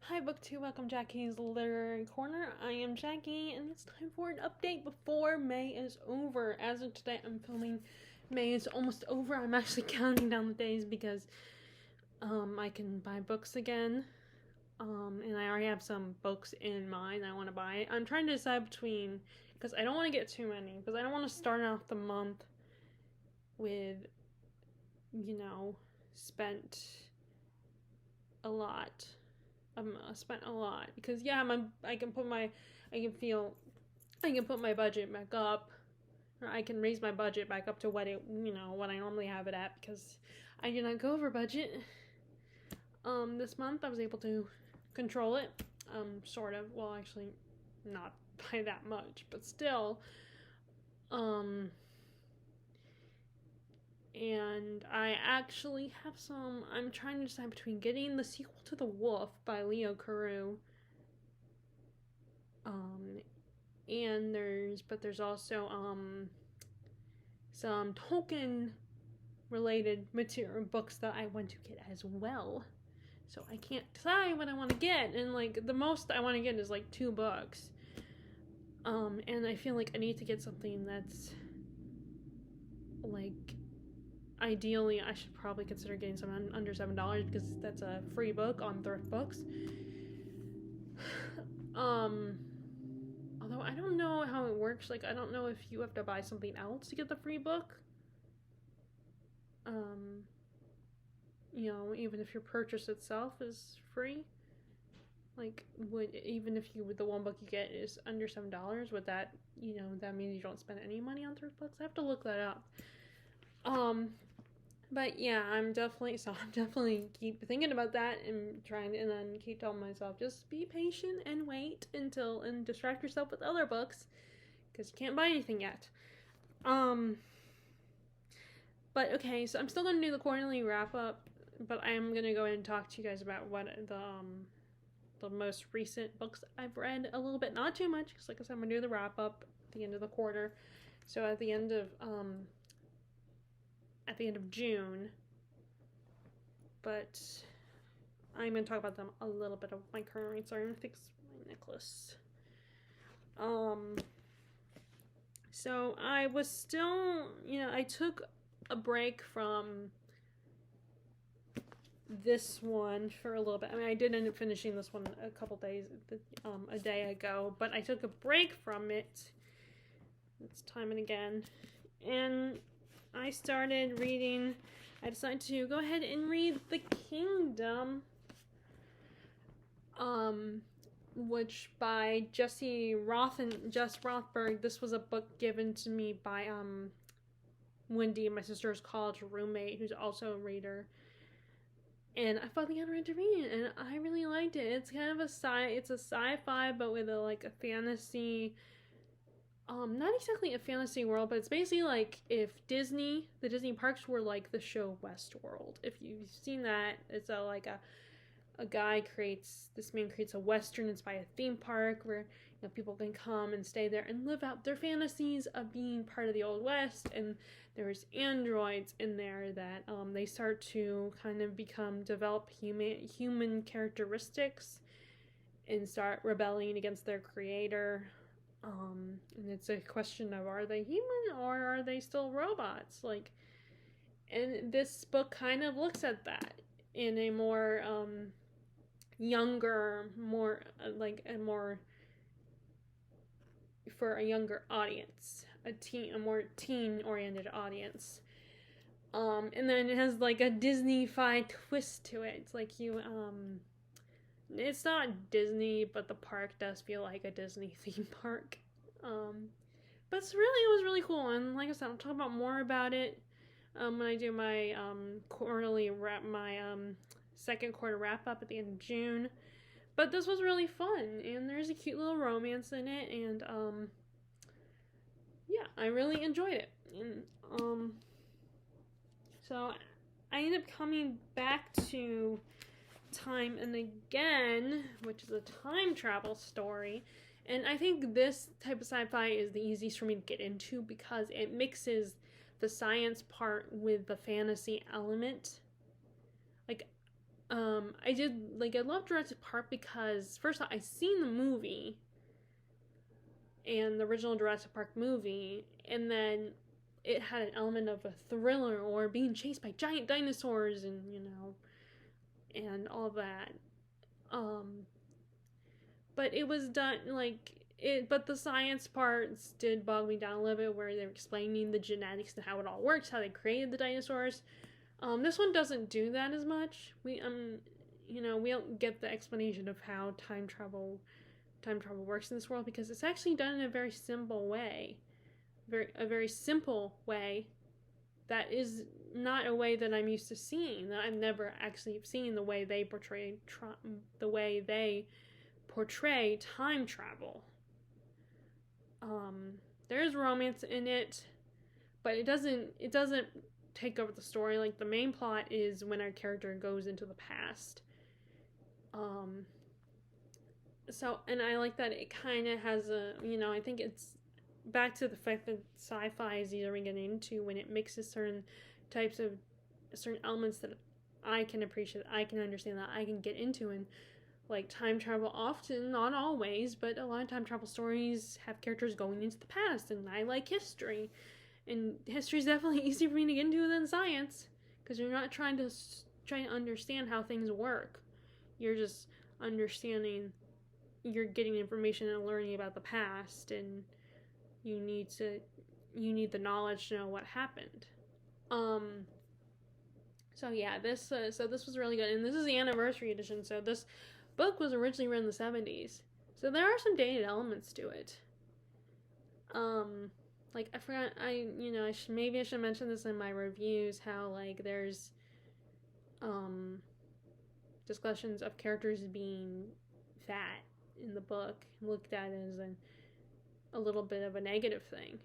Hi, BookTube. Welcome, Jackie's Literary Corner. I am Jackie, and it's time for an update before May is over. As of today, I'm filming. May is almost over. I'm actually counting down the days because I can buy books again. And I already have some books in mind I want to buy. I'm trying to decide between, because I don't want to get too many, because I don't want to start off the month with, spent a lot. Spent a lot because I can put my budget back up, or I can raise my budget back up to what I normally have it at, because I did not go over budget. This month I was able to control it, sort of. Well, actually, not by that much, but still. And I actually have some. I'm trying to decide between getting the sequel to The Wolf by Leo Carew. And there's also some Tolkien related material books that I want to get as well. So I can't decide what I want to get, and the most I want to get is 2 books. And I feel like I need to get something that's ideally I should probably consider getting something under $7 because that's a free book on Thrift Books. Although I don't know how it works. I don't know if you have to buy something else to get the free book. Even if your purchase itself is free. Even if the one book you get is under $7, would that, that means you don't spend any money on Thrift Books? I have to look that up. But yeah, I'm definitely keep thinking about that and then keep telling myself, just be patient and wait and distract yourself with other books, because you can't buy anything yet. But okay, so I'm still going to do the quarterly wrap up, but I am going to go ahead and talk to you guys about what the most recent books I've read a little bit, not too much, because like I said, I'm going to do the wrap up at the end of the quarter. So at the end of June, but I'm going to talk about them a little bit of my current read. Sorry, I'm going to fix my necklace. So I was still, I took a break from this one for a little bit. I mean, I did end up finishing this one a day ago, but I took a break from it. It's time and again. And I started reading. I decided to go ahead and read The Kingdom, which by Jess Rothberg. This was a book given to me by Wendy, my sister's college roommate, who's also a reader. And I finally got around to reading it, and I really liked it. It's kind of it's a sci-fi, but with a fantasy. Not exactly a fantasy world, but it's basically if the Disney parks were like the show Westworld. If you've seen that, it's this man creates a Western inspired theme park where people can come and stay there and live out their fantasies of being part of the Old West. And there's androids in there that they start to kind of develop human characteristics and start rebelling against their creator. And it's a question of, are they human or are they still robots? And this book kind of looks at that in a more younger, for a younger audience, a more teen-oriented audience. And then it has a Disney-fi twist to it. It's it's not Disney, but the park does feel like a Disney theme park. But it was really cool. And like I said, I'll talk about more about it when I do my second quarter wrap up at the end of June. But this was really fun, and there's a cute little romance in it, and yeah, I really enjoyed it. And so I ended up coming back to Time and Again, which is a time travel story. And I think this type of sci-fi is the easiest for me to get into because it mixes the science part with the fantasy element. I love Jurassic Park because, first off, I seen the movie, and the original Jurassic Park movie, and then it had an element of a thriller or being chased by giant dinosaurs and, and all that. But it was done, but the science parts did bog me down a little bit, where they're explaining the genetics and how it all works, how they created the dinosaurs. This one doesn't do that as much. We don't get the explanation of how time travel works in this world, because it's actually done in a very simple way. A very simple way that is not a way that I'm used to seeing, that I've never actually seen the way they portray time travel. There's romance in it, but it doesn't take over the story. Like, the main plot is when our character goes into the past. And I like that it kind of has I think it's back to the fact that sci-fi is easily getting into when it mixes certain elements that I can appreciate, I can understand, that I can get into. And like time travel, often, not always, but a lot of time travel stories have characters going into the past, and I like history. And history is definitely easier for me to get into than science, because you're not trying to understand how things work. You're just understanding, you're getting information and learning about the past, and you need the knowledge to know what happened. So yeah, this was really good, and this is the anniversary edition. So this book was originally written in the 70s, so there are some dated elements to it. Like, I forgot, maybe I should mention this in my reviews, how like there's discussions of characters being fat in the book, looked at as a little bit of a negative thing.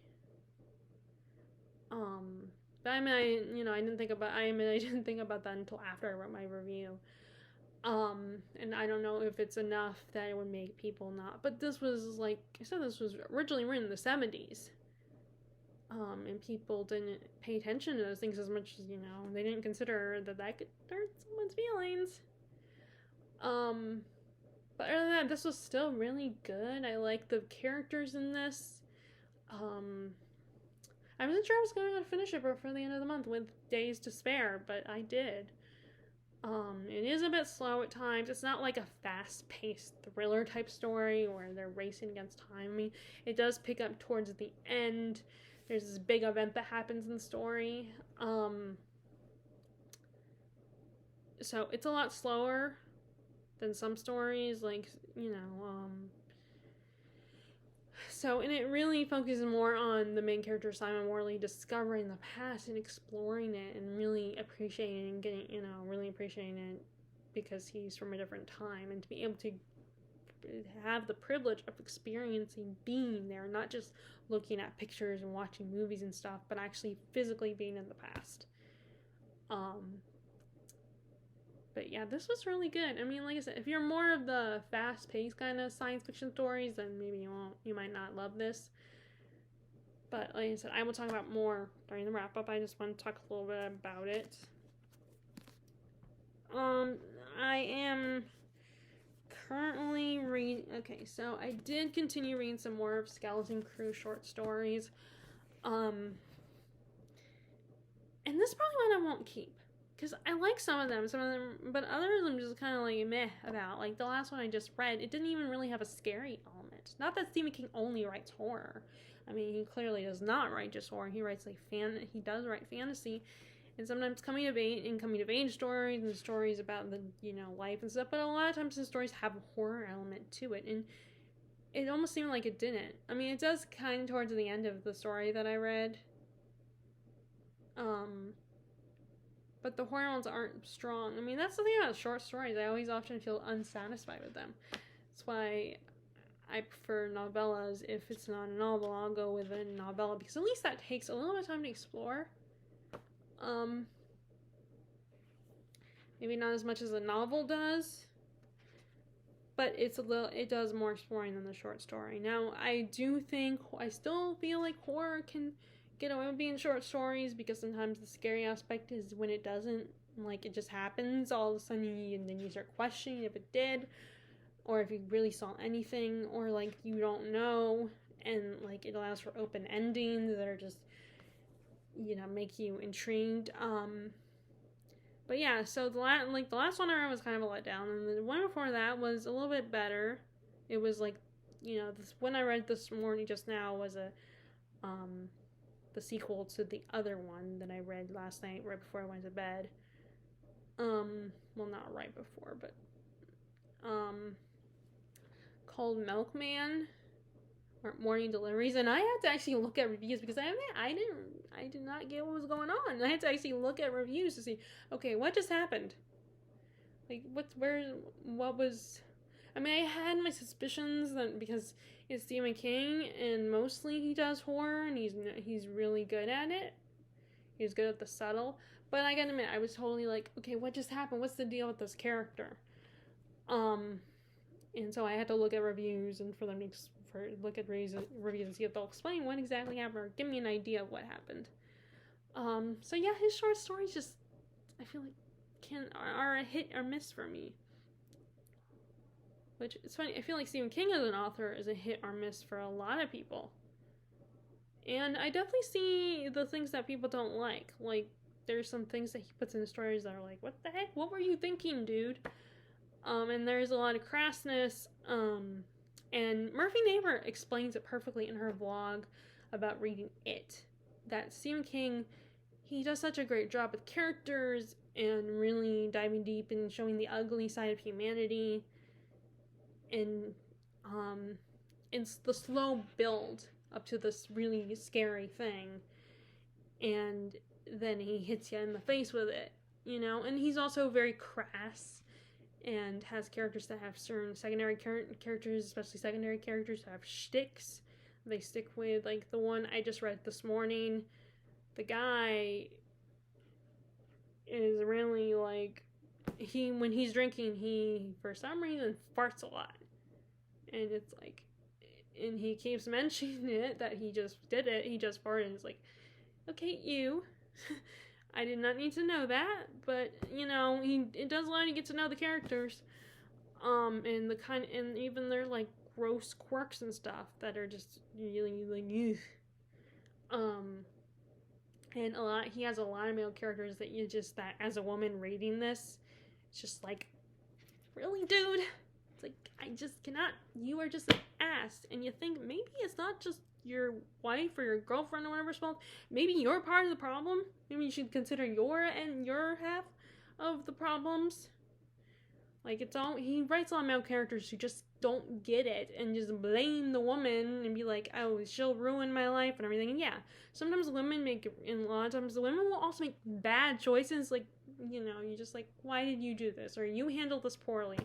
But I didn't think about that until after I wrote my review. And I don't know if it's enough that it would make people not. But this was, like I said, this was originally written in the 70s. And people didn't pay attention to those things as much as, they didn't consider that could hurt someone's feelings. But other than that, this was still really good. I like the characters in this. I wasn't sure I was going to finish it before the end of the month with days to spare, but I did. It is a bit slow at times. It's not like a fast-paced thriller type story where they're racing against time. I mean, it does pick up towards the end. There's this big event that happens in the story. So it's a lot slower than some stories, and it really focuses more on the main character, Simon Worley, discovering the past and exploring it and really appreciating and getting, really appreciating it because he's from a different time, and to be able to have the privilege of experiencing being there, not just looking at pictures and watching movies and stuff, but actually physically being in the past. But yeah, this was really good. I mean, like I said, if you're more of the fast-paced kind of science fiction stories, then maybe you might not love this. But like I said, I will talk about more during the wrap-up. I just want to talk a little bit about it. I am currently reading... Okay, so I did continue reading some more of Skeleton Crew short stories. And this is probably one I won't keep. Because I like some of them, but others I'm just kind of like meh about. Like the last one I just read, it didn't even really have a scary element. Not that Stephen King only writes horror. I mean, he clearly does not write just horror. He writes he does write fantasy, and sometimes coming of age stories and stories about the life and stuff. But a lot of times his stories have a horror element to it, and it almost seemed like it didn't. I mean, it does kind of towards the end of the story that I read. But the horror ones aren't strong. I mean, that's the thing about short stories. I always often feel unsatisfied with them. That's why I prefer novellas. If it's not a novel, I'll go with a novella, because at least that takes a little bit of time to explore. Maybe not as much as a novel does, but it does more exploring than the short story. Now, I still feel like horror can get away with being short stories, because sometimes the scary aspect is when it doesn't, like, it just happens all of a sudden, and then you start questioning if it did, or if you really saw anything, or, like, you don't know, and, like, it allows for open endings that are just, you know, make you intrigued. But yeah, so the last one I read was kind of a letdown, and the one before that was a little bit better. It was like, you know, this one I read this morning just now was the sequel to the other one that I read last night right before I went to bed. Well, not right before, but called Milkman, or Morning Deliveries, and I had to actually look at reviews because I did not get what was going on. I had to actually look at reviews to see, okay, what just happened? Like, what was... I mean, I had my suspicions that because it's Stephen King, and mostly he does horror, and he's really good at it. He's good at the subtle. But I gotta admit, I was totally like, okay, what just happened? What's the deal with this character? And so I had to look at reviews, and for them to look at reviews and see if they'll explain what exactly happened or give me an idea of what happened. So yeah, his short stories just, I feel like are a hit or miss for me. Which, it's funny, I feel like Stephen King as an author is a hit or miss for a lot of people. And I definitely see the things that people don't like. Like, there's some things that he puts in the stories that are like, what the heck? What were you thinking, dude? And there's a lot of crassness. And Murphy Neighbor explains it perfectly in her blog about reading It. That Stephen King, he does such a great job with characters and really diving deep and showing the ugly side of humanity. And it's the slow build up to this really scary thing, and then he hits you in the face with it, you know. And he's also very crass and has characters that have certain secondary characters, especially secondary characters, that have shticks they stick with. Like the one I just read this morning, the guy is really like, when he's drinking, he for some reason farts a lot. And it's like, and he keeps mentioning it, that he just did it, he just farted, and it's like, okay, you. I did not need to know that, but, you know, it does allow you to get to know the characters, and and even their, like, gross quirks and stuff that are just really, like, and he has a lot of male characters that that as a woman reading this, it's just like, really, dude? Like, I just cannot. You are just an ass, and you think maybe it's not just your wife or your girlfriend or whatever's fault. Maybe you're part of the problem. Maybe you should consider your half of the problems. Like, he writes a lot of male characters who just don't get it and just blame the woman and be like, oh, she'll ruin my life and everything. And yeah, sometimes women and a lot of times the women will also make bad choices. Like, you know, you're just like, why did you do this? Or you handled this poorly.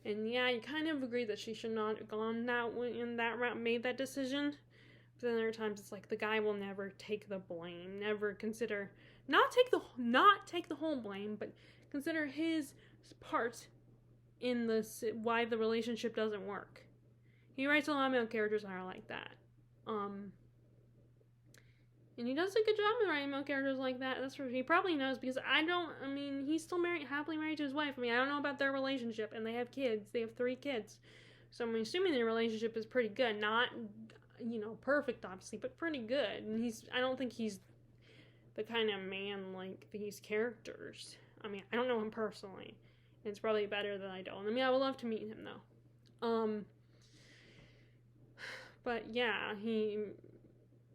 And yeah, you kind of agree that she should not have gone in that route, made that decision. But then there are times it's like the guy will never take the blame, never consider, not take the whole blame, but consider his part in why the relationship doesn't work. He writes a lot of male characters that are like that. And he does a good job of writing male characters like that. That's what he probably knows, because he's still happily married to his wife. I don't know about their relationship, and they have kids. They have 3 kids. So I'm assuming their relationship is pretty good. Not, you know, perfect, obviously, but pretty good. And I don't think he's the kind of man like these characters. I don't know him personally. And it's probably better that I don't. I would love to meet him, though. But yeah,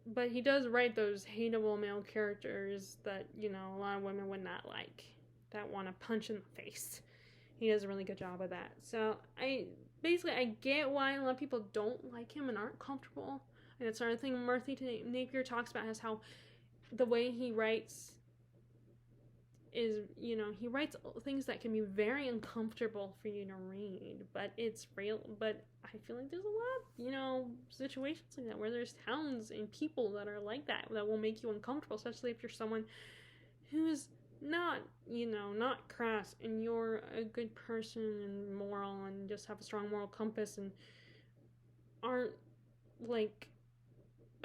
But he does write those hateable male characters that, you know, a lot of women would not like, that want to punch in the face. He does a really good job of that. So, I get why a lot of people don't like him and aren't comfortable. And it's another thing Murphy Napier talks about, is how the way he writes is, you know, he writes things that can be very uncomfortable for you to read, but it's real. But I feel like there's a lot, you know, situations like that where there's towns and people that are like that will make you uncomfortable, especially if you're someone who's not, you know, not crass, and you're a good person and moral and just have a strong moral compass and aren't like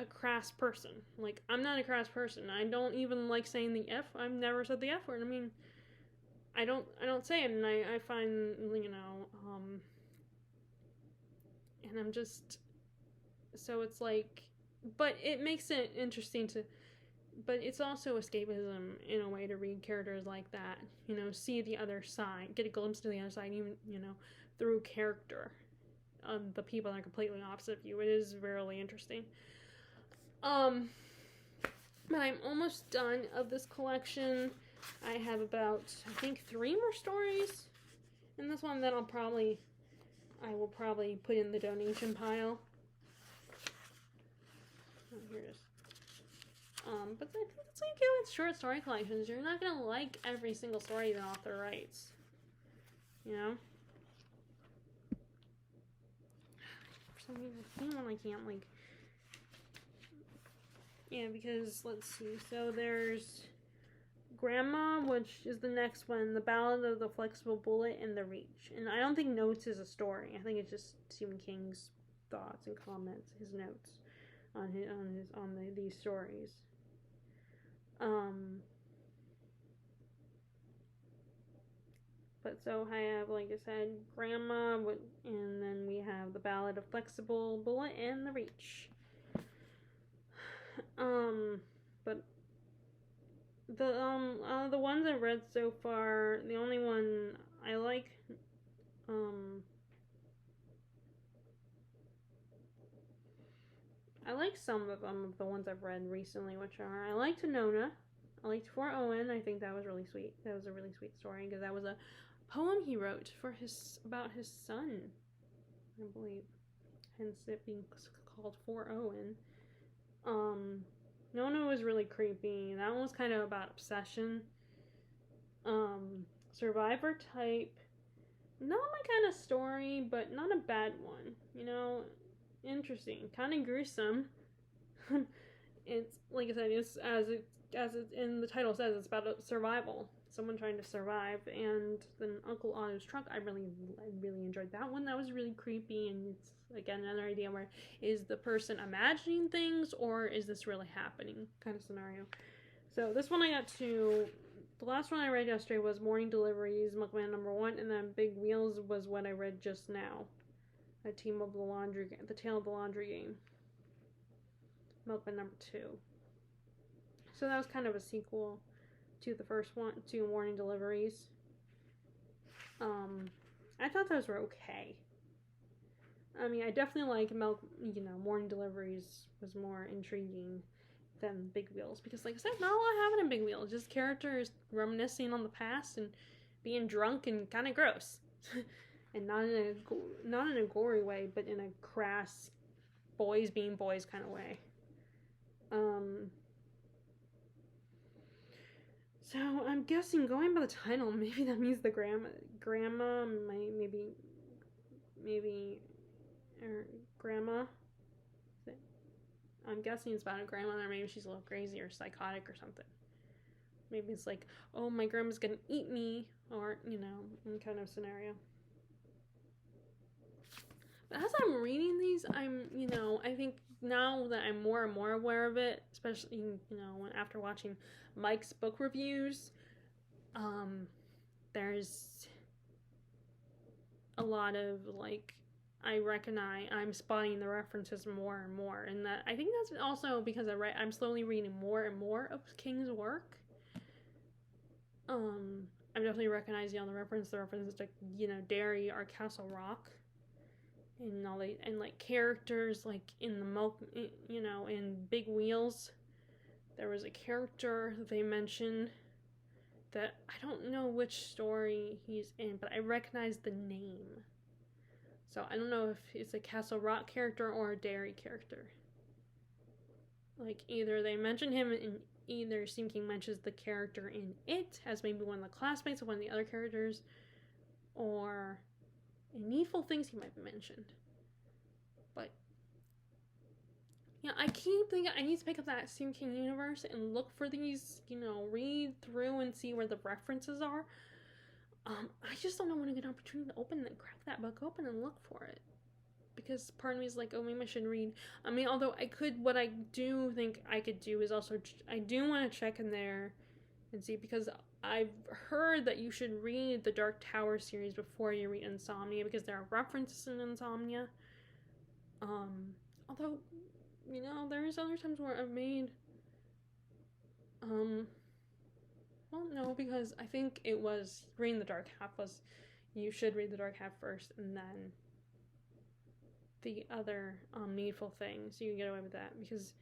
a crass person. Like, I'm not a crass person. I don't even like saying the F. I've never said the F word. I mean, I don't say it, and I find, and I'm just, so it's like, but it makes it interesting to, but it's also escapism in a way to read characters like that, see the other side, get a glimpse to the other side, even, through character of the people that are completely opposite of you. It is really interesting. But I'm almost done of this collection. I have about, I think, 3 more stories in this one that I will probably put in the donation pile. Oh, here it is. But I think that's what you get with short story collections. You're not gonna like every single story the author writes. For some reason, I can't, like... Yeah, because, let's see, so there's Grandma, which is the next one, The Ballad of the Flexible Bullet and The Reach. And I don't think Notes is a story. I think it's just Stephen King's thoughts and comments, his notes on these stories. But so I have, like I said, Grandma, and then we have The Ballad of Flexible Bullet and The Reach. But the ones I've read so far, the only one I like, I like some of them, of the ones I've read recently, which are, I liked Nona, I liked For Owen. I think that was really sweet. That was a really sweet story, because that was a poem he wrote about his son, I believe, hence it being called For Owen. Nona was really creepy. That one was kind of about obsession. Survivor type, not my kind of story, but not a bad one. Interesting, kind of gruesome. It's, like I said, it's as it in the title says, it's about survival. Someone trying to survive. And then Uncle Otto's Truck, I really enjoyed that one. That was really creepy, and it's, again, another idea where, is the person imagining things, or is this really happening, kind of scenario. So this one I got to, the last one I read yesterday was Morning Deliveries, Milkman #1, and then Big Wheels was what I read just now, The Tale of the Laundry Game, Milkman #2. So that was kind of a sequel to the first one, to Morning Deliveries. I thought those were okay. I mean, I definitely like Morning Deliveries was more intriguing than Big Wheels, because, like I said, not a lot happened in Big Wheels. Just characters reminiscing on the past and being drunk and kind of gross, and not in a gory way, but in a crass boys being boys kind of way. So I'm guessing, going by the title, maybe that means the grandma maybe or grandma. I'm guessing it's about a grandma, or maybe she's a little crazy or psychotic or something. Maybe it's like, oh, my grandma's gonna eat me, or, kind of scenario. But as I'm reading these, I think now that I'm more and more aware of it, especially, after watching Mike's book reviews, there's a lot of, like, I'm spotting the references more and more, and that I think that's also because I'm slowly reading more and more of King's work. I'm definitely recognizing all the references to, Derry or Castle Rock, and like characters, like in in Big Wheels, there was a character they mentioned that I don't know which story he's in, but I recognize the name. So I don't know if it's a Castle Rock character or a Derry character. Like, either they mention him in either Stephen King mentions the character in it as maybe one of the classmates of one of the other characters, or in Needful Things he might be mentioned. But I keep thinking I need to pick up that Stephen King universe and look for these, read through and see where the references are. I just don't know when to get an opportunity to crack that book open and look for it. because part of me is like, oh, maybe I should read. I mean, although I could, what I do think I could do is also, I do want to check in there and see, because I've heard that you should read the Dark Tower series before you read Insomnia, because there are references in Insomnia. Although, you know, there's other times where I've made, well, no, because I think it was reading the Dark Half was, you should read the Dark Half first, and then the other needful things. You can get away with that, because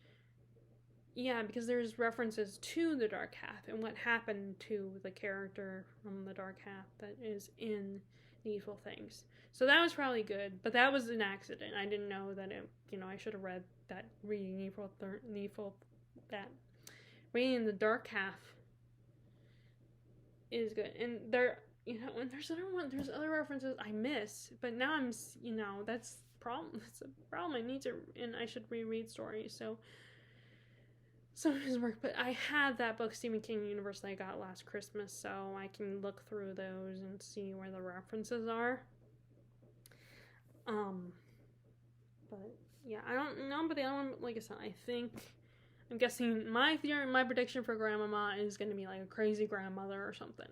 because there's references to the Dark Half and what happened to the character from the Dark Half that is in Needful Things. So that was probably good, but that was an accident. I didn't know that it, you know, I should have read that, reading reading the Dark Half is good. And there, you know, and there's other references I miss, but now I'm, you know, that's a problem. I should reread stories, so sometimes work, but I had that book, Stephen King Universe, that I got last Christmas, so I can look through those and see where the references are. But yeah, I don't know, but the other one, like I said, I'm guessing my prediction for Grandmama is going to be like a crazy grandmother or something,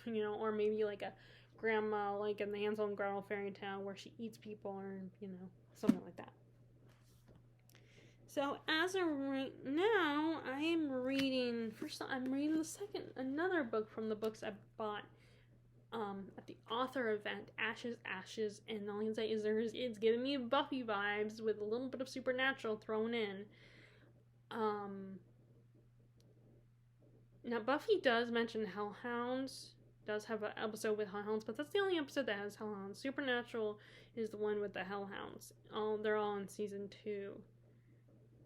you know, or maybe like a grandma, like in the Hansel and Gretel fairy tale, where she eats people, or, you know, something like that. So as of right now, I'm reading another book from the books I bought at the author event, Ashes, and all I can say is it's giving me Buffy vibes with a little bit of Supernatural thrown in. Now Buffy does mention Hellhounds, does have an episode with Hellhounds, but that's the only episode that has Hellhounds. Supernatural is the one with the Hellhounds. They're all in season 2.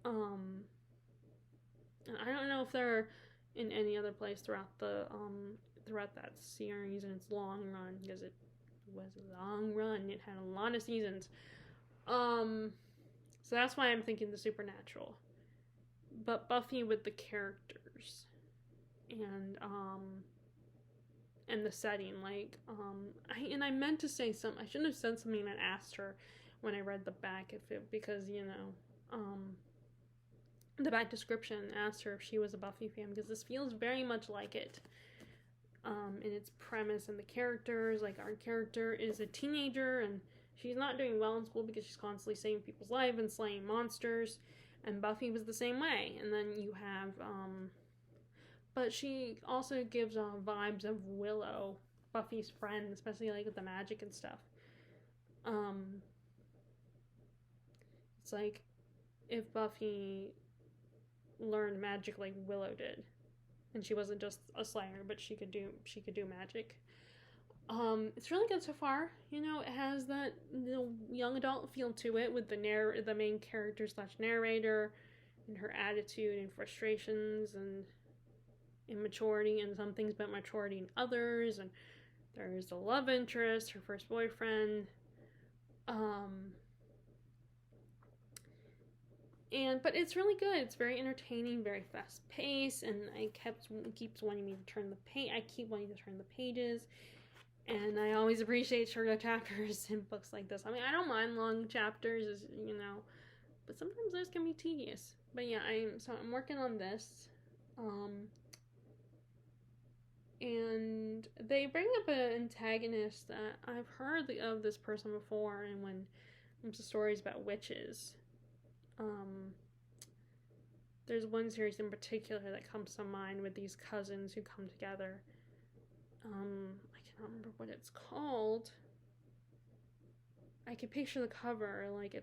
I don't know if they're in any other place throughout that series in its long run, because it was a long run. It had a lot of seasons. So that's why I'm thinking the Supernatural. But Buffy with the characters and the setting, like I meant to say something. I shouldn't have said something and asked her when I read the back, because you know, the back description asked her if she was a Buffy fan, because this feels very much like it. In its premise and the characters, like our character is a teenager and she's not doing well in school because she's constantly saving people's lives and slaying monsters, and Buffy was the same way. And then you have, but she also gives vibes of Willow, Buffy's friend, especially like with the magic and stuff. It's like if Buffy learned magic like Willow did, and she wasn't just a slayer, but she could do magic. It's really good so far. You know, it has that young adult feel to it, with the main character / narrator, and her attitude and frustrations and immaturity in some things, but maturity in others. And there's the love interest, her first boyfriend. But it's really good. It's very entertaining, very fast paced, and I keeps wanting me to turn the page. I keep wanting to turn the pages, and I always appreciate shorter chapters in books like this. I mean, I don't mind long chapters, you know, but sometimes those can be tedious. But yeah, I'm working on this, and they bring up an antagonist that I've heard of this person before, and when it comes to stories about witches. There's one series in particular that comes to mind with these cousins who come together. I cannot remember what it's called. I can picture the cover, like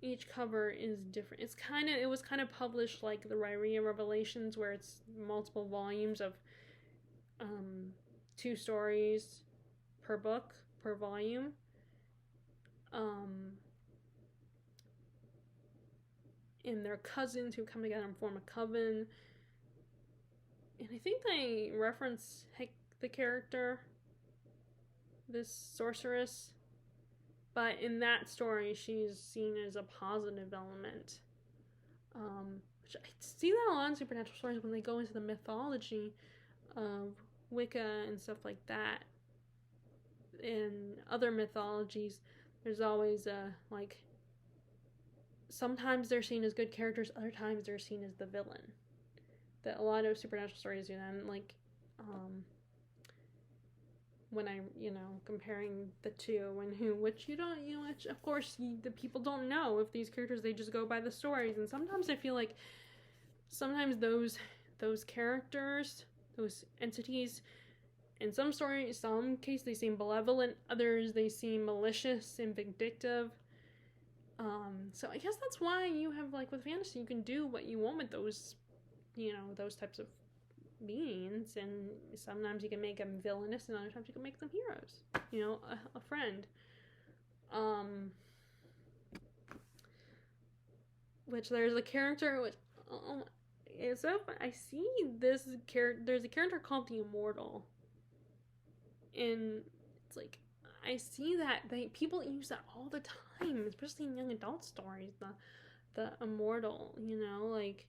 each cover is different. It was kind of published like the Rhyrea Revelations, where it's multiple volumes of 2 stories per book, per volume. And they're cousins who come together and form a coven. And I think they reference the character, this sorceress. But in that story, she's seen as a positive element. Which I see that a lot in supernatural stories when they go into the mythology of Wicca and stuff like that. In other mythologies, There's always like, sometimes they're seen as good characters, other times they're seen as the villain. That a lot of supernatural stories do that. And like, when I, comparing the two, which you don't, which of course the people don't know if these characters, they just go by the stories. And sometimes I feel like sometimes those characters, those entities, in some stories, some cases they seem malevolent, others they seem malicious and vindictive. So I guess that's why you have, like, with fantasy, you can do what you want with those, those types of beings, and sometimes you can make them villainous, and other times you can make them heroes. A friend. Which there's a character which, it's so fun. I see this character. There's a character called the Immortal, and it's like, I see that people use that all the time, especially in young adult stories. The Immortal, like,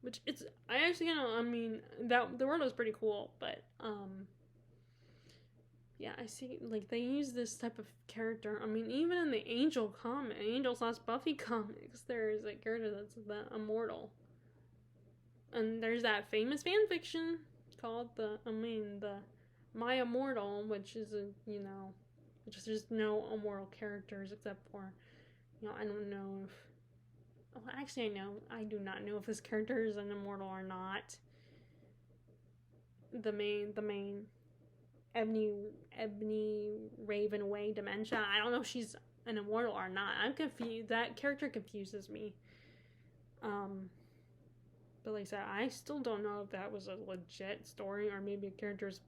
which it's, I actually, I mean, that the word was pretty cool, but yeah, I see, like, they use this type of character. I mean, even in the Angel / Buffy comics, there's a character that's the Immortal, and there's that famous fan fiction called the My Immortal, which is which there's no immortal characters except for, I don't know if, well, actually I do not know if this character is an immortal or not. The main Ebony Ravenway Dementia, I don't know if she's an immortal or not. I'm confused. That character confuses me. But like I said, I still don't know if that was a legit story, or maybe a character's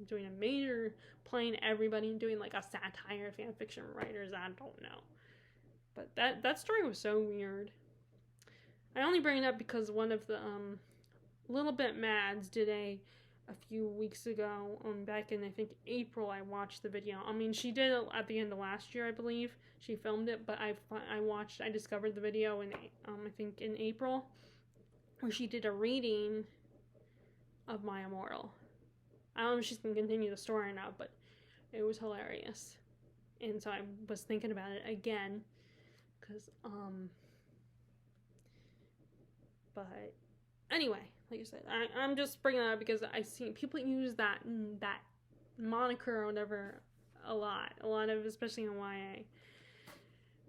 doing a major, playing everybody, doing like a satire, fan fiction writers. I don't know. But that story was so weird. I only bring it up because one of the Little Bit Mads did a few weeks ago, back in, I think, April. I watched the video. I mean, she did it at the end of last year, I believe. She filmed it, but I discovered the video in I think in April, where she did a reading of My Immortal. I don't know if she's gonna continue the story or not, but it was hilarious. And so I was thinking about it again, because but anyway, like I said, I'm just bringing that up because I see people use that moniker or whatever a lot of, especially in YA.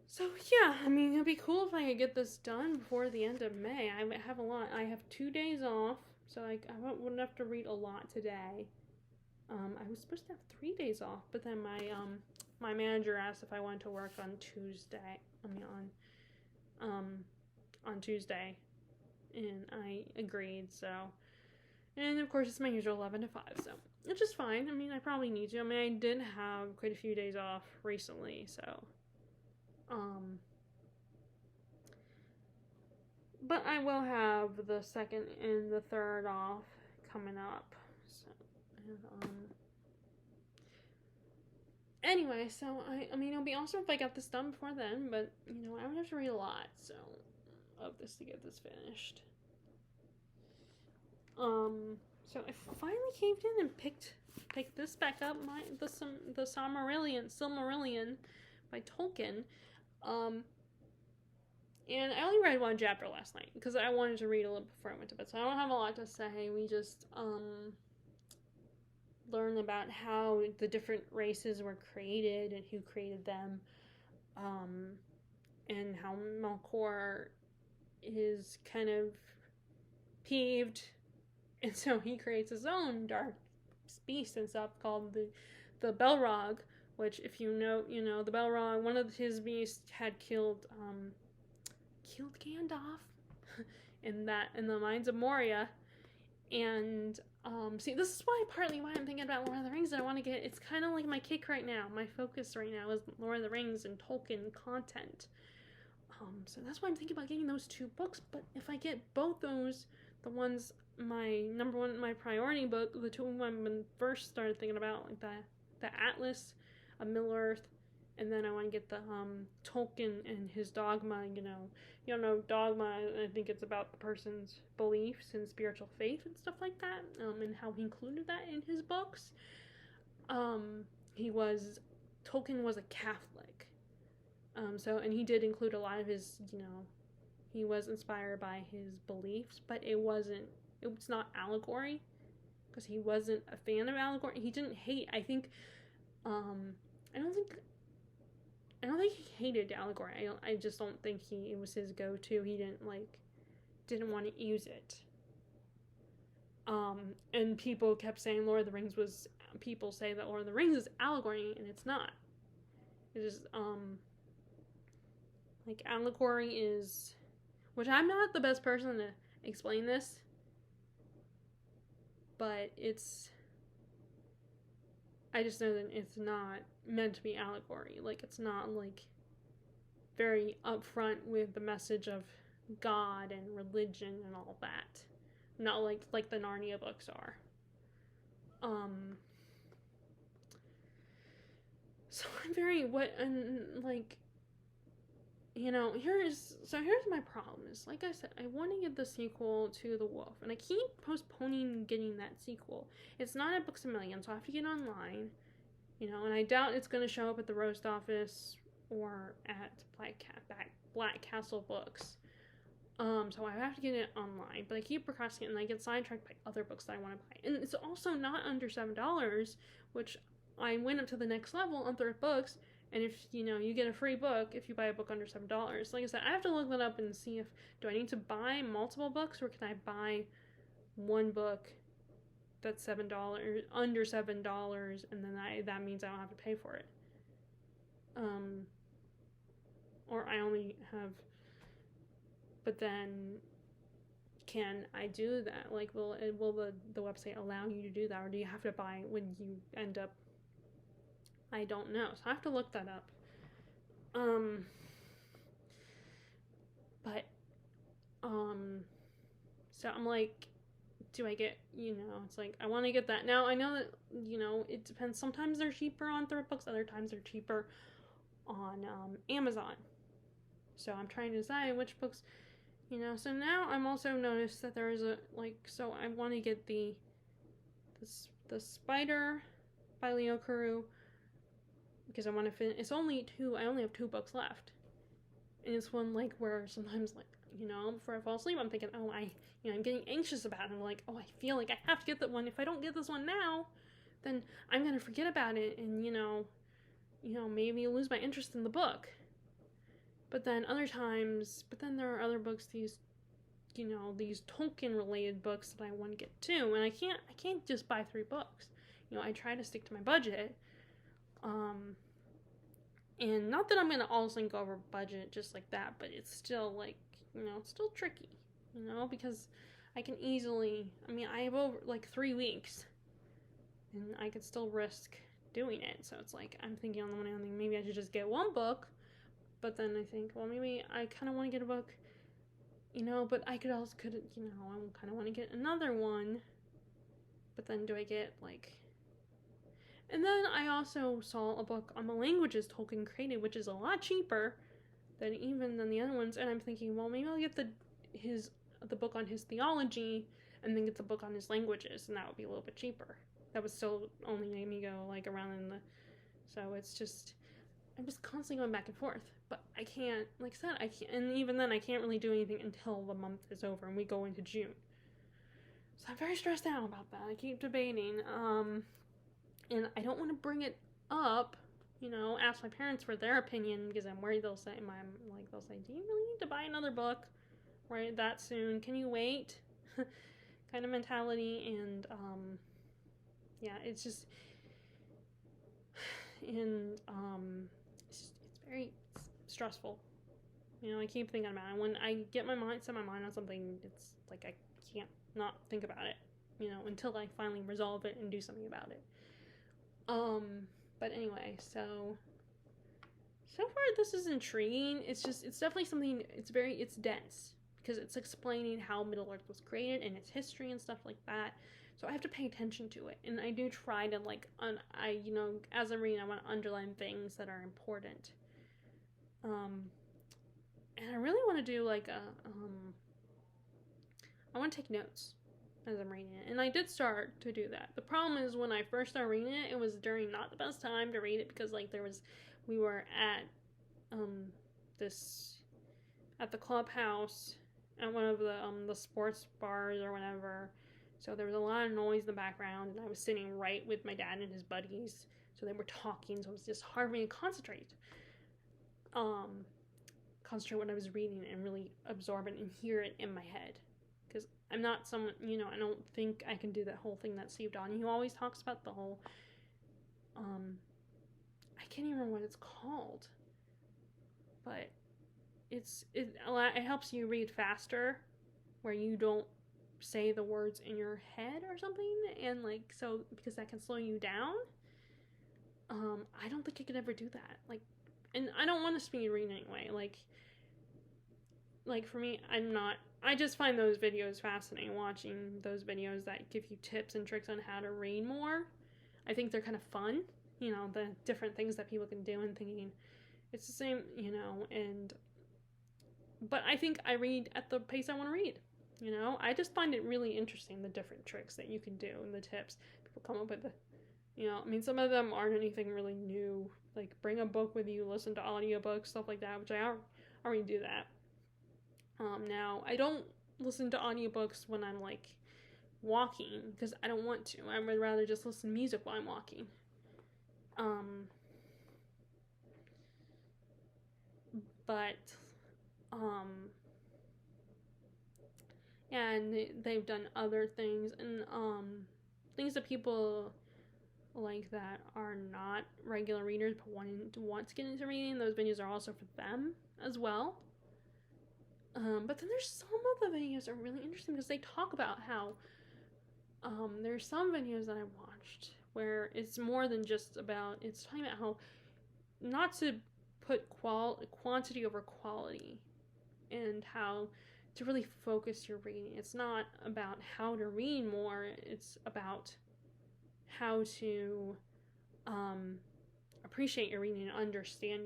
So yeah, I mean, it'd be cool if I could get this done before the end of May. I have 2 days off, so I wouldn't have to read a lot today. I was supposed to have 3 days off, but then my manager asked if I wanted to work on Tuesday. On Tuesday, and I agreed. So, and of course it's my usual 11 to 5, so it's just fine. I mean, I probably need to. I mean, I did have quite a few days off recently, so but I will have the 2nd and the 3rd off coming up. So, and anyway, so I mean, it'll be awesome if I got this done before then, but I would have to read a lot of this to get this finished. So I finally caved in and picked this back up, the Silmarillion by Tolkien. And I only read one chapter last night because I wanted to read a little before I went to bed, so I don't have a lot to say. We just learn about how the different races were created and who created them, and how Melkor is kind of peeved, and so he creates his own dark beast and stuff called the Balrog, which, if you know, the Balrog, one of his beasts had killed Gandalf in the Mines of Moria. And see, this is partly why I'm thinking about Lord of the Rings, and I want to get, it's kind of like my kick right now, my focus right now is Lord of the Rings and Tolkien content. So that's why I'm thinking about getting those 2 books. But if I get both those, the ones, my number one, my priority book, the 2 I first started thinking about, like the Atlas of Middle-earth, and then I want to get the Tolkien and his dogma. Dogma, I think it's about the person's beliefs and spiritual faith and stuff like that, and how he included that in his books. He was Tolkien was a Catholic. And he did include a lot of his, he was inspired by his beliefs, but it's not allegory, because he wasn't a fan of allegory. He didn't hate, I think, I don't think he hated allegory. I just don't think it was his go-to. He didn't want to use it. And people kept saying people say that Lord of the Rings is allegory, and it's not. It is, allegory is, which I'm not the best person to explain this, but I just know that it's not meant to be allegory. It's not, very upfront with the message of God and religion and all that. Not like the Narnia books are. So I'm very, here's my problem is, like I said, I want to get the sequel to The Wolf, and I keep postponing getting that sequel. It's not at Books A Million, so I have to get online, and I doubt it's going to show up at the Roast Office or at Black Castle Books. So I have to get it online, but I keep procrastinating, and I get sidetracked by other books that I want to buy. And it's also not under $7, which I went up to the next level on Thrift Books, and if, you get a free book if you buy a book under $7. Like I said, I have to look that up and see do I need to buy multiple books, or can I buy one book that's $7, under $7, and then that means I don't have to pay for it. Or I only have... But then, can I do that? Will the website allow you to do that, or do you have to buy when you end up? I don't know, so I have to look that up. So I'm like, do I get, it's like, I want to get that. Now, I know that, it depends. Sometimes they're cheaper on Thrift Books, other times they're cheaper on Amazon. So I'm trying to decide which books... so now I'm also noticed that there is so I want to get the Spider by Leo Carew, because I want to finish. I only have 2 books left, and it's one where sometimes before I fall asleep I'm thinking, I'm getting anxious about it. I'm like, I feel like I have to get that one. If I don't get this one now, then I'm gonna forget about it, and maybe lose my interest in the book. But then there are other books, these Tolkien related books that I want to get too, and I can't just buy 3 books. I try to stick to my budget. And not that I'm going to all of a sudden go over budget just like that, but it's still it's still tricky, because I can easily, I have over 3 weeks, and I could still risk doing it. So it's I'm thinking on the one hand, maybe I should just get 1 book. But then I think, well, maybe I kind of want to get a book, but I I kind of want to get another one. But then do I get, And then I also saw a book on the languages Tolkien created, which is a lot cheaper than the other ones. And I'm thinking, well, maybe I'll get the book on his theology, and then get the book on his languages, and that would be a little bit cheaper. That would still only make me go, around in the... So it's just... I'm just constantly going back and forth, but I can't, like I said, I can't, and even then I can't really do anything until the month is over and we go into June. So I'm very stressed out about that. I keep debating, and I don't want to bring it up, ask my parents for their opinion, because I'm worried they'll say, do you really need to buy another book right that soon? Can you wait? Kind of mentality, and, yeah, it's just, and, it's very stressful. I keep thinking about it. When I set my mind on something, it's I can't not think about it, until I finally resolve it and do something about it. But anyway, so far this is intriguing. It's definitely something, it's dense, because it's explaining how Middle-earth was created and its history and stuff like that. So I have to pay attention to it, and I do try to as I'm reading, I want to underline things that are important. And I really want to do I want to take notes as I'm reading it. And I did start to do that. The problem is when I first started reading it, it was during not the best time to read it because like we were at at the clubhouse at one of the sports bars or whatever. So there was a lot of noise in the background, and I was sitting right with my dad and his buddies. So they were talking, so it was just hard for me to concentrate. Concentrate what I was reading and really absorb it and hear it in my head. Because I'm not someone, I don't think I can do that whole thing that Steve Donahue always talks about, the whole, I can't even remember what it's called. But it helps you read faster, where you don't say the words in your head or something, and like, so, because that can slow you down. I don't think I could ever do that. Like, and I don't want to speed read anyway. Like for me, I just find those videos fascinating, watching those videos that give you tips and tricks on how to read more. I think they're kind of fun, the different things that people can do, and thinking it's the same, but I think I read at the pace I want to read, I just find it really interesting, the different tricks that you can do and the tips people come up with. Some of them aren't anything really new, like bring a book with you, listen to audiobooks, stuff like that, which I already do that. Now, I don't listen to audiobooks when I'm, like, walking, because I don't want to. I would rather just listen to music while I'm walking. And they've done other things, and, things that people like that are not regular readers, but want to get into reading, those videos are also for them as well. But then there's some of the videos that are really interesting because they talk about how there's some videos that I watched where it's more than just about, it's talking about how not to put quantity over quality, and how to really focus your reading. It's not about how to read more, it's about how to appreciate your reading and understand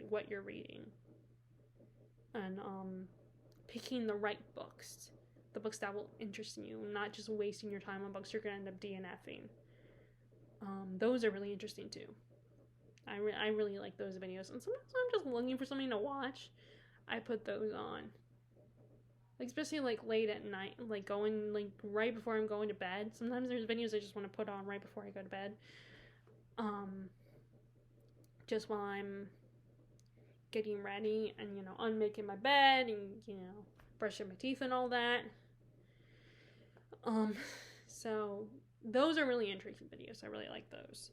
what you're reading. And picking the right books, the books that will interest you, not just wasting your time on books you're going to end up DNFing. Those are really interesting too. I really like those videos, and sometimes when I'm just looking for something to watch, I put those on. Like, especially like late at night, like going like right before I'm going to bed. Sometimes there's videos I just want to put on right before I go to bed. Just while I'm getting ready and, unmaking my bed and, brushing my teeth and all that. So those are really interesting videos. I really like those.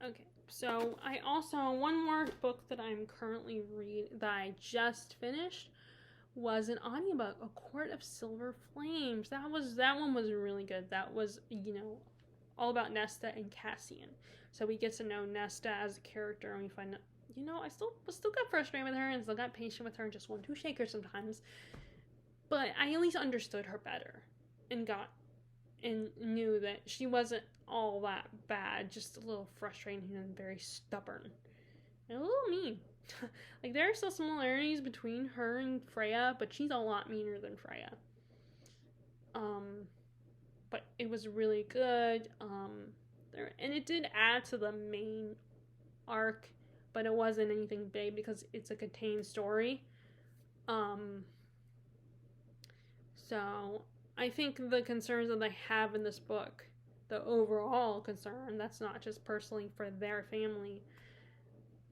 Okay, so I also, one more book that I'm currently reading, that I just finished, was an audiobook, A Court of Silver Flames. That one was really good. That was, all about Nesta and Cassian. So we get to know Nesta as a character, and we find out, I still got frustrated with her and still got patient with her and just want to shake her sometimes. But I at least understood her better and knew that she wasn't all that bad, just a little frustrating and very stubborn. And a little mean. Like, there are still similarities between her and Freya, but she's a lot meaner than Freya. But it was really good. And it did add to the main arc, but it wasn't anything big because it's a contained story. So I think the concerns that they have in this book, the overall concern, that's not just personally for their family.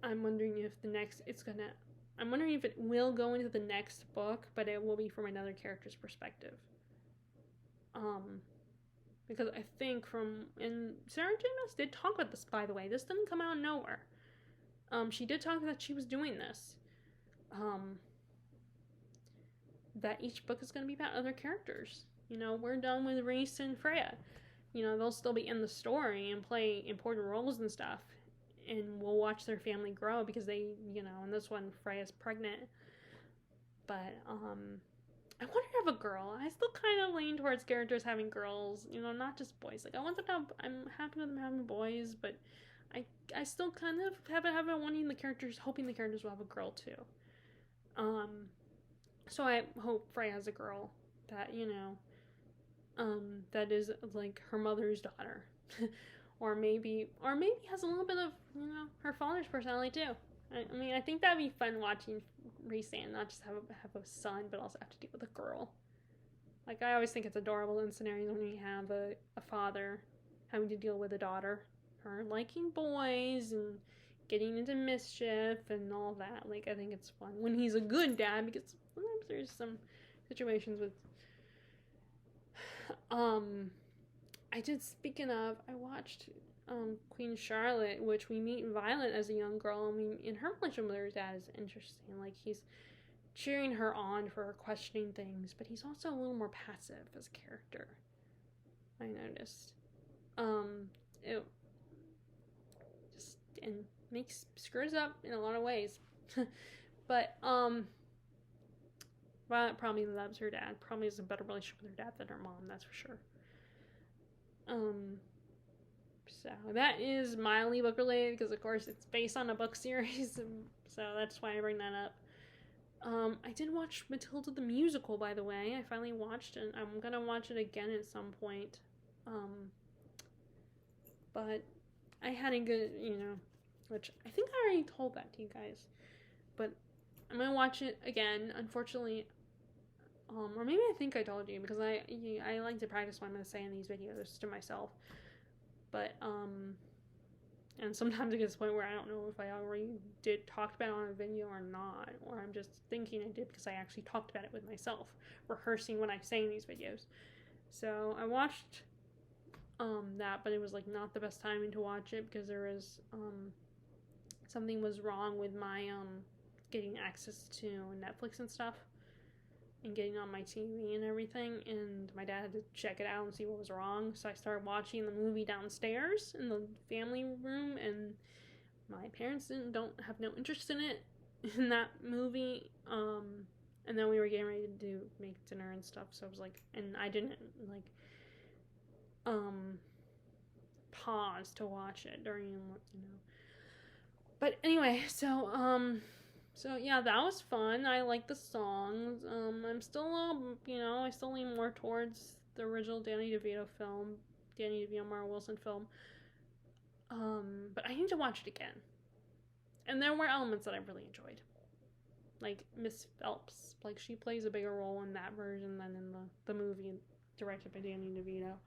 I'm wondering if I'm wondering if it will go into the next book, but it will be from another character's perspective. Because I think and Sarah J. Maas did talk about this, by the way. This didn't come out of nowhere. She did talk that she was doing this. That each book is going to be about other characters. We're done with Rhys and Freya. They'll still be in the story and play important roles and stuff. And we'll watch their family grow because they, in this one, Freya's pregnant. But, I want her to have a girl. I still kind of lean towards characters having girls, not just boys. Like, I'm happy with them having boys, but I still kind of have a hoping the characters will have a girl too. So I hope Freya has a girl, that, that is like her mother's daughter. or maybe has a little bit of, her father's personality too. I mean, I think that'd be fun watching Rhysand not just have a son, but also have to deal with a girl. Like, I always think it's adorable in scenarios when you have a father having to deal with a daughter, her liking boys and getting into mischief and all that. Like, I think it's fun when he's a good dad, because sometimes there's some situations with speaking of, I watched Queen Charlotte, which we meet Violet as a young girl, and her relationship with her dad is interesting. Like, he's cheering her on for her questioning things, but he's also a little more passive as a character, I noticed. It just, and screws up in a lot of ways. But Violet probably loves her dad, probably has a better relationship with her dad than her mom, that's for sure. So that is mildly book related, because of course it's based on a book series, so that's why I bring that up. I did watch Matilda the musical, by the way. I finally watched it. I'm gonna watch it again at some point. But I had a good, which I think I already told that to you guys, but I'm gonna watch it again. Unfortunately, or maybe I think I told you, because I like to practice what I'm gonna say in these videos to myself. But and sometimes it gets to the point where I don't know if I already talked about it on a video or not, or I'm just thinking I did because I actually talked about it with myself, rehearsing what I say in these videos. So I watched that, but it was like not the best timing to watch it, because there was something was wrong with my getting access to Netflix and stuff, and getting on my TV and everything, and my dad had to check it out and see what was wrong. So I started watching the movie downstairs in the family room, and my parents don't have no interest in it, in that movie. And then we were getting ready to make dinner and stuff, so I was like, and I didn't like pause to watch it during, But anyway, so yeah, that was fun. I like the songs. I'm still, I still lean more towards the original Danny DeVito, Mara Wilson film. But I need to watch it again. And there were elements that I really enjoyed. Like Miss Phelps, like she plays a bigger role in that version than in the movie directed by Danny DeVito.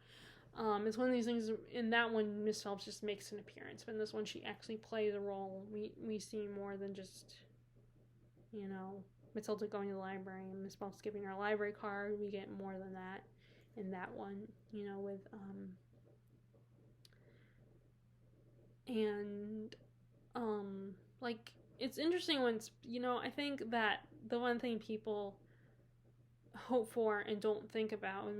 It's one of these things, in that one, Miss Phelps just makes an appearance, but in this one, she actually plays a role. We see more than just, Matilda going to the library and Miss Phelps giving her a library card. We get more than that in that one, with, like, it's interesting when, I think that the one thing people hope for and don't think about when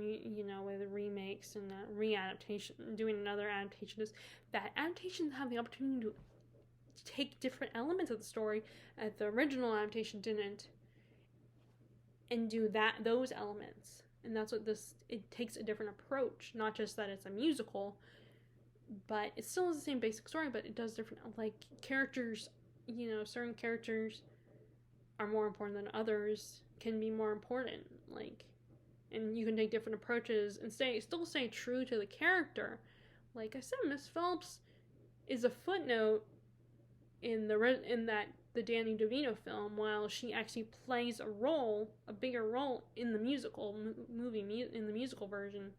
with remakes and readaptation, doing another adaptation, is that adaptations have the opportunity to take different elements of the story that the original adaptation didn't, and do those elements. And that's what it takes a different approach. Not just that it's a musical, but it still is the same basic story, but it does different, like, characters, certain characters are more important than others, can be more important, like, and you can take different approaches and still stay true to the character. Like I said, Miss Phelps is a footnote in the Danny DeVito film, while she actually plays a bigger role in the musical in the musical version.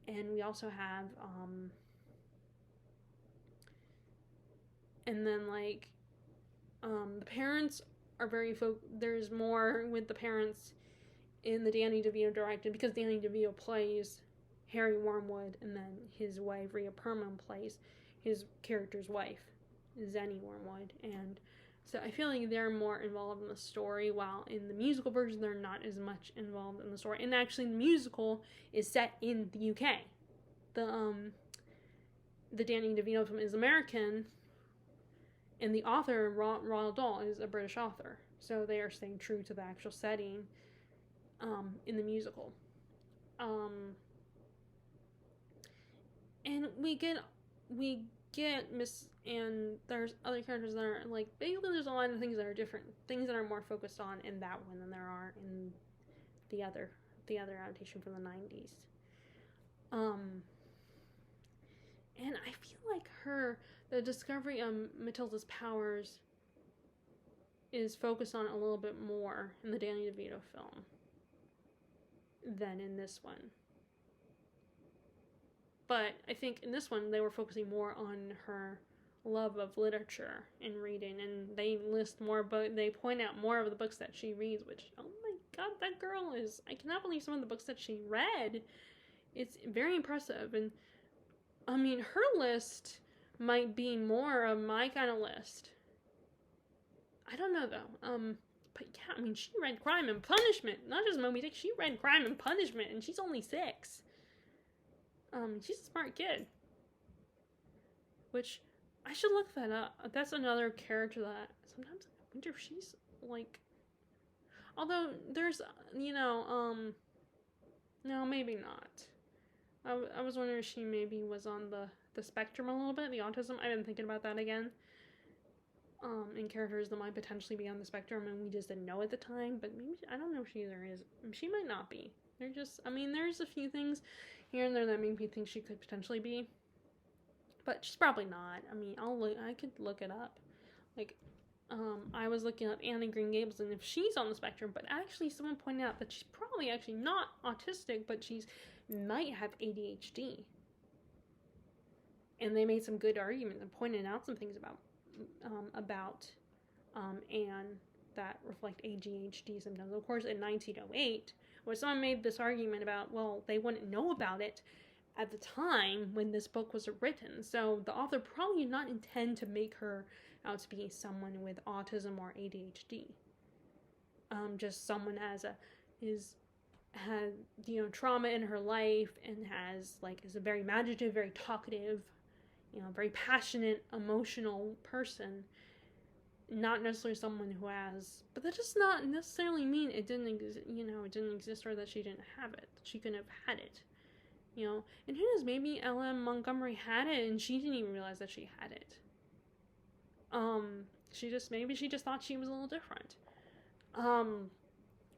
And we also have and then, like, the parents are there's more with the parents in the Danny DeVito directed, because Danny DeVito plays Harry Wormwood, and then his wife Rhea Perlman plays his character's wife, Zenny Wormwood, and so I feel like they're more involved in the story, while in the musical version they're not as much involved in the story. And actually, the musical is set in the UK. The Danny DeVito film is American, and the author, Roald Dahl, is a British author. So they are staying true to the actual setting in the musical. And we get Miss, and there's other characters that are, like, basically there's a lot of things that are different, things that are more focused on in that one than there are in the other the other adaptation from the 90s. And I feel like the discovery of Matilda's powers is focused on a little bit more in the Danny DeVito film than in this one. But I think in this one, they were focusing more on her love of literature and reading, and they list more they point out more of the books that she reads, which, oh my god, that girl I cannot believe some of the books that she read. It's very impressive. And I mean, her list might be more of my kind of list. I don't know though. But yeah, I mean, she read Crime and Punishment, not just Moby Dick. She read Crime and Punishment, and she's only 6. She's a smart kid. Which, I should look that up. That's another character that sometimes I wonder if she's like. Although there's, no, maybe not. I was wondering if she maybe was on the spectrum a little bit, the autism. I've been thinking about that again. In characters that might potentially be on the spectrum and we just didn't know at the time, but maybe, I don't know if she either is. She might not be. There's a few things here and there that make me think she could potentially be, but she's probably not. I mean, I could look it up. Like, I was looking up Anne of Green Gables and if she's on the spectrum, but actually someone pointed out that she's probably actually not autistic, but might have ADHD. And they made some good arguments and pointed out some things about Anne that reflect ADHD symptoms. Of course, in 1908, when someone made this argument about, well, they wouldn't know about it at the time when this book was written, so the author probably did not intend to make her out to be someone with autism or ADHD. Just someone had trauma in her life and is a very imaginative, very talkative, very passionate, emotional person. Not necessarily someone who has, but that does not necessarily mean it didn't exist or that she didn't have it. She couldn't have had it, and who knows, maybe L.M. Montgomery had it and she didn't even realize that she had it. Maybe she just thought she was a little different.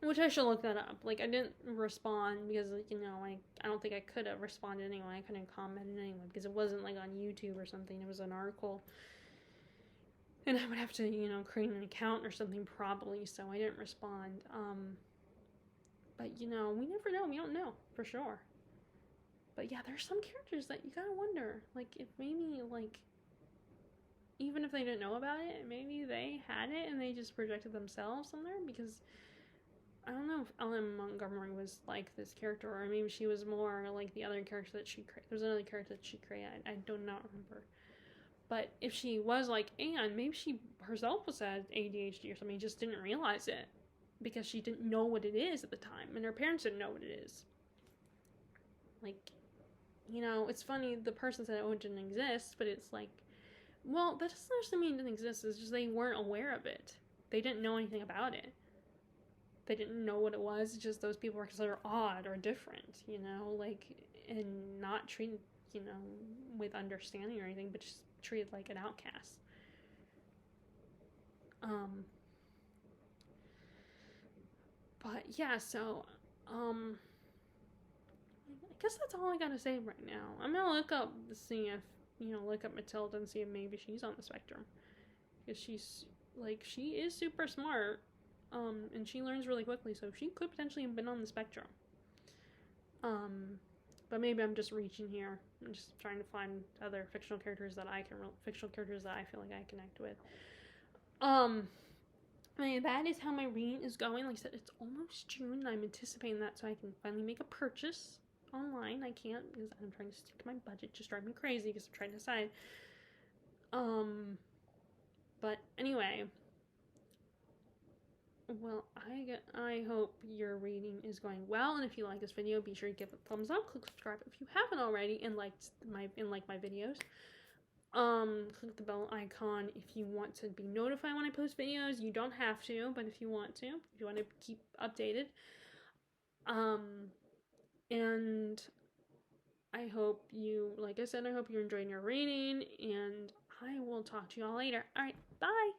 Which I should look that up. Like, I didn't respond because, I don't think I could have responded anyway. I couldn't comment anyway because it wasn't, on YouTube or something. It was an article. And I would have to, create an account or something probably, so I didn't respond. But, we never know. We don't know for sure. But, yeah, there's some characters that you gotta wonder. If maybe, even if they didn't know about it, maybe they had it and they just projected themselves somewhere because I don't know if L.M. Montgomery was like this character, or maybe she was more like the other character that she created. There's another character that she created. I do not remember. But if she was like Anne, maybe she herself was had ADHD or something, just didn't realize it because she didn't know what it is at the time, and her parents didn't know what it is. It's funny, the person said it didn't exist, but it's well, that doesn't necessarily mean it didn't exist. It's just they weren't aware of it. They didn't know anything about it. They didn't know what it was. It's just those people were considered odd or different, and not treated, with understanding or anything, but just treated like an outcast. But yeah, so, I guess that's all I gotta say right now. I'm gonna look up to see if, look up Matilda and see if maybe she's on the spectrum. Because she is super smart. And she learns really quickly, so she could potentially have been on the spectrum. But maybe I'm just reaching here. I'm just trying to find other fictional characters that I feel like I connect with. That is how my reading is going. Like I said, it's almost June, and I'm anticipating that so I can finally make a purchase online. I can't because I'm trying to stick to my budget. Just drive me crazy because I'm trying to decide. But anyway. Well, I hope your reading is going well, and if you like this video, be sure to give it a thumbs up, click subscribe if you haven't already, and like my videos. Click the bell icon if you want to be notified when I post videos. You don't have to, but if you want to keep updated. And I hope like I said, I hope you're enjoying your reading, and I will talk to you all later. All right, bye.